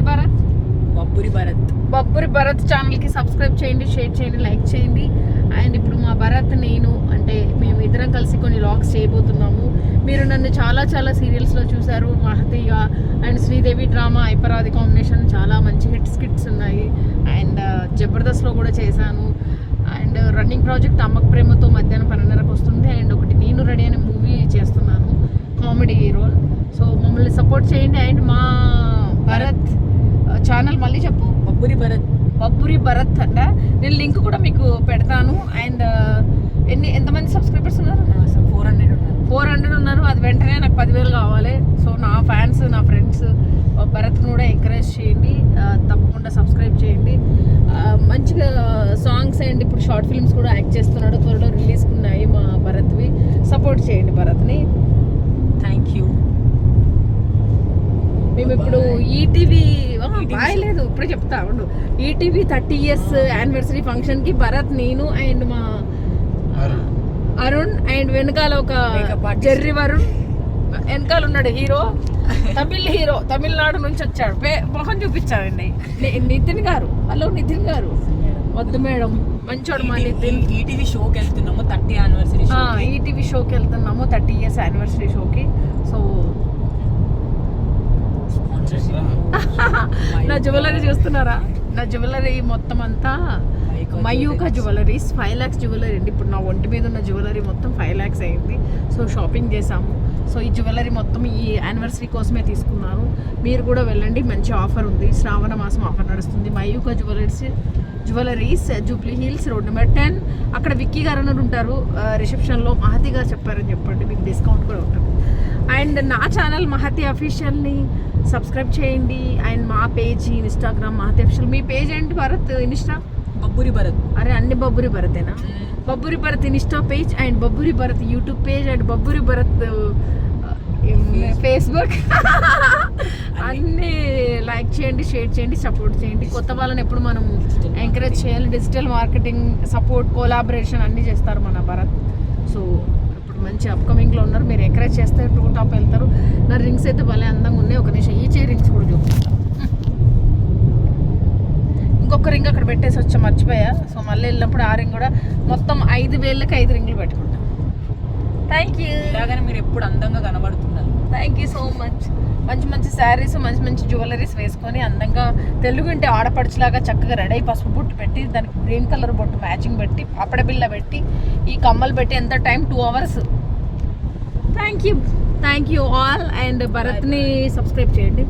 భరత్? బబ్బురి భరత్ ఛానల్కి సబ్స్క్రైబ్ చేయండి, షేర్ చేయండి, లైక్ చేయండి. అండ్ ఇప్పుడు మా భరత్ నేను అంటే మేము ఇద్దరం కలిసి కొన్ని వ్లాగ్స్ చేయబోతున్నాము. మీరు నన్ను చాలా చాలా సీరియల్స్లో చూశారు. మహతీయ అండ్ శ్రీదేవి డ్రామా ఐపరాది కాంబినేషన్ చాలా మంచి హిట్స్ ఉన్నాయి. అండ్ జబర్దస్త్లో కూడా చేశాను. అండ్ రన్నింగ్ ప్రాజెక్ట్ అమ్మక్ ప్రేమతో మధ్యాహ్నం 12:30కి వస్తుంది. అండ్ ఒకటి నేను రెడీ అనే మూవీ చేస్తున్నాను, కామెడీ రోల్. సో మమ్మల్ని సపోర్ట్ చేయండి. అండ్ మా భరత్ ఛానల్ మళ్ళీ చెప్పు, బబ్బురి భరత్ అంట. నేను లింక్ కూడా మీకు పెడతాను. అండ్ ఎంతమంది సబ్స్క్రైబర్స్ ఉన్నారు? 400 ఉన్నారు. అది వెంటనే నాకు 10,000 కావాలి. సో నా ఫ్యాన్స్, నా ఫ్రెండ్స్ భరత్ని కూడా ఎంకరేజ్ చేయండి, తప్పకుండా సబ్స్క్రైబ్ చేయండి. మంచిగా సాంగ్స్ అండ్ ఇప్పుడు షార్ట్ ఫిల్మ్స్ కూడా యాక్ట్ చేస్తున్నాడు, త్వరలో రిలీజ్ ఉన్నాయి మా భరత్వి. సపోర్ట్ చేయండి భరత్ని. Thank you. మేము ఇప్పుడు ఈటీవీ బాయలేదు, ఇప్పుడే చెప్తా ఉండు. ఈటీవీ 30 years యానివర్సరీ ఫంక్షన్కి భరత్, నేను అండ్ మా అరుణ్ అండ్ వెనకాల ఒక జెర్రీ వరుణ్ వెనకాల ఉన్నాడు హీరో, హీరో తమిళనాడు నుంచి వచ్చాడు. మొహం చూపించాడండి నితిన్ గారు. హలో నితిన్ గారు. వద్దు మేడం, మంచోడు మా నితిన్. ఈటీవీ షోకి వెళ్తున్నాము 30 యానివర్సరీ. ఈటీవీ షోకి వెళ్తున్నాము 30 years యానివర్సరీ షోకి. సో నా జ్యువెలరీ చూస్తున్నారా? నా జ్యువెలరీ మొత్తం అంతా మయూకా జ్యువెలరీస్ 5 lakhs జ్యువెలరీ అండి. ఇప్పుడు నా ఒంటి మీద ఉన్న జ్యువెలరీ మొత్తం 5 lakhs అయింది. సో షాపింగ్ చేసాము. సో ఈ జ్యువెలరీ మొత్తం ఈ యానివర్సరీ కోసమే తీసుకున్నాను. మీరు కూడా వెళ్ళండి, మంచి ఆఫర్ ఉంది. శ్రావణ మాసం ఆఫర్ నడుస్తుంది. Mayuka jewelleries Jubilee hills road number 10. అక్కడ విక్కీ గారు అని ఉంటారు రిసెప్షన్లో. మహతి గారు చెప్పారని చెప్పండి, మీకు డిస్కౌంట్ కూడా ఉంటుంది. అండ్ నా ఛానల్ మహతి అఫీషియల్ని సబ్స్క్రైబ్ చేయండి. అండ్ మా పేజీ ఇన్స్టాగ్రామ్ మహతి అఫీషియల్. మీ పేజ్ ఏంటి భరత్? ఇన్స్టా బబ్బురి భరత్. అరే అన్ని బబ్బురి భరతేనా? Babburi Bharath Insta page and Babburi Bharath YouTube page and Babburi Bharath Facebook. అన్నీ లైక్ చేయండి, షేర్ చేయండి, సపోర్ట్ చేయండి. కొత్త వాళ్ళని ఎప్పుడు మనం ఎంకరేజ్ చేయాలి. డిజిటల్ మార్కెటింగ్ సపోర్ట్, కోలాబరేషన్ అన్నీ చేస్తారు మన భరత్. సో ఇప్పుడు మంచి అప్కమింగ్లో ఉన్నారు. మీరు ఎంకరేజ్ చేస్తే టాప్ వెళ్తారు. నా రింగ్స్ అయితే భలే అందంగా ఉన్నాయి. ఒక నిమిషం ఈ రింగ్స్ కూడా చూపిస్తాను. ఇంకొక రింగ్ అక్కడ పెట్టేసి వచ్చా, మర్చిపోయా. సో మళ్ళీ వెళ్ళినప్పుడు ఆ రింగ్ కూడా మొత్తం 5,000కి 5 రింగులు పెట్టుకుంటాం. Thank you. ఇలాగనే మీరు ఎప్పుడు అందంగా కనబడుతున్నారు. Thank you so much. మంచి మంచి శారీస్, మంచి మంచి జ్యువెలరీస్ వేసుకొని అందంగా తెలుగు ఇంటి ఆడపడుచులాగా చక్కగా రెడీ అయి పసుపు బొట్టు పెట్టి, దానికి గ్రీన్ కలర్ బొట్టు మ్యాచింగ్ పెట్టి, అప్పడ బిల్ల పెట్టి, ఈ కమ్మలు పెట్టి ఎంత time 2 hours. Thank you all. And భరత్ని సబ్స్క్రైబ్ చేయండి.